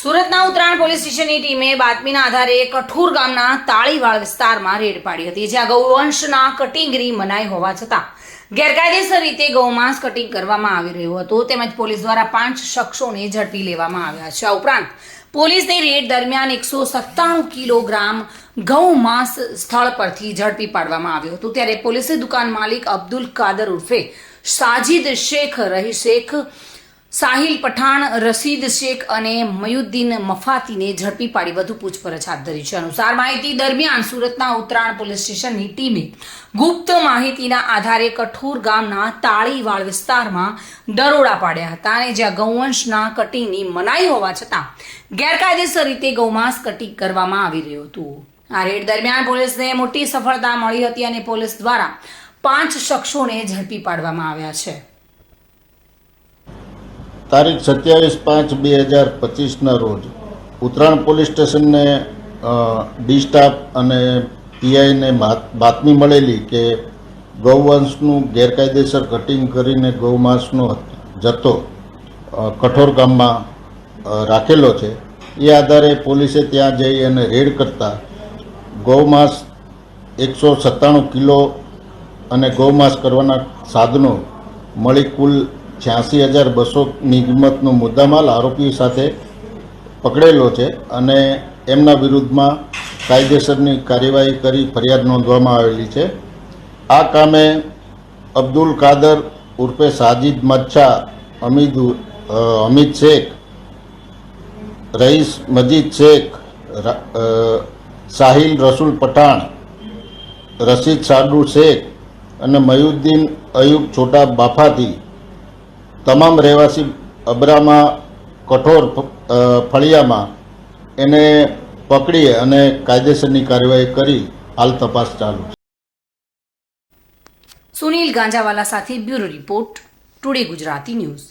સુરતના ઉત્તરાયણ પોલીસ સ્ટેશનની ટીમે બાતમીના આધારે કઠોર ગામના તાળીવાળ વિસ્તારમાં રેડ પાડી હતી, જ્યાં ગૌવંશના કટિંગની મનાઈ હોવા છતાં ગેરકાયદેસર રીતે ગૌમાંસ કટિંગ કરવામાં આવી રહ્યું હતું, તેમજ પોલીસ દ્વારા 5 શખ્સોને ઝડપી લેવામાં આવ્યા છે. આ ઉપરાંત પોલીસની રેડ દરમિયાન 197 કિલોગ્રામ ગૌમાંસ સ્થળ પરથી ઝડપી પાડવામાં આવ્યું હતું. ત્યારે પોલીસે દુકાન માલિક અબ્દુલ કાદર ઉર્ફે સાજિદ શેખ, રહી શેખ, સાહિલ પઠાણ, રશીદ શેખ અને મયુદ્દીન મફાતીને ઝડપી પાડી વધુ પૂછપરછ હાથ ધરી છે. અનુસાર માહિતી દરમિયાન સુરતના ઉત્તરાયણ પોલીસ સ્ટેશનની ટીમે ગુપ્ત માહિતીના આધારે કઠોર ગામના તાળીવાળ વિસ્તારમાં દરોડા પાડ્યા હતા, અને જ્યાં ગૌવંશના કટિંગની મનાઈ હોવા છતાં ગેરકાયદેસર રીતે ગૌમાંસ કટિંગ કરવામાં આવી રહ્યું હતું. આ રેડ દરમિયાન પોલીસને મોટી સફળતા મળી હતી અને પોલીસ દ્વારા 5 શખ્સોને ઝડપી પાડવામાં આવ્યા છે. તારીખ 27/5/2025ના રોજ ઉત્તરાયણ પોલીસ સ્ટેશનને ડી સ્ટાફ અને પીઆઈને બાતમી મળેલી કે ગૌવંશનું ગેરકાયદેસર કટિંગ કરીને ગૌમાંસનો જથ્થો કઠોર ગામમાં રાખેલો છે. એ આધારે પોલીસે ત્યાં જઈ અને રેડ કરતા ગૌમાંસ 197 કિલો અને ગૌમાંસ કરવાના સાધનો મળી કુલ 86,200ની કિંમતનો મુદ્દામાલ આરોપી સાથે પકડેલો છે, અને એમના વિરુદ્ધમાં કાયદેસરની કાર્યવાહી કરી ફરિયાદ નોંધવામાં આવેલી છે. આ કામે અબ્દુલ કાદર ઉર્ફે સાજિદ મચ્છા, હમીદ શેખ, રઈસ મજીદ શેખ, સાહિલ રસુલ પઠાણ, રશીદ સાડુ શેખ અને મયુદ્દીન અયુબ છોટા બાફાથી તમામ રહેવાસી અબરામાં કઠોર ફળિયામાં એને પકડી અને કાયદેસરની કાર્યવાહી કરી હાલ તપાસ ચાલુ છે. સુનિલ ગાંજાવાલા સાથે bureau report, today Gujarati news.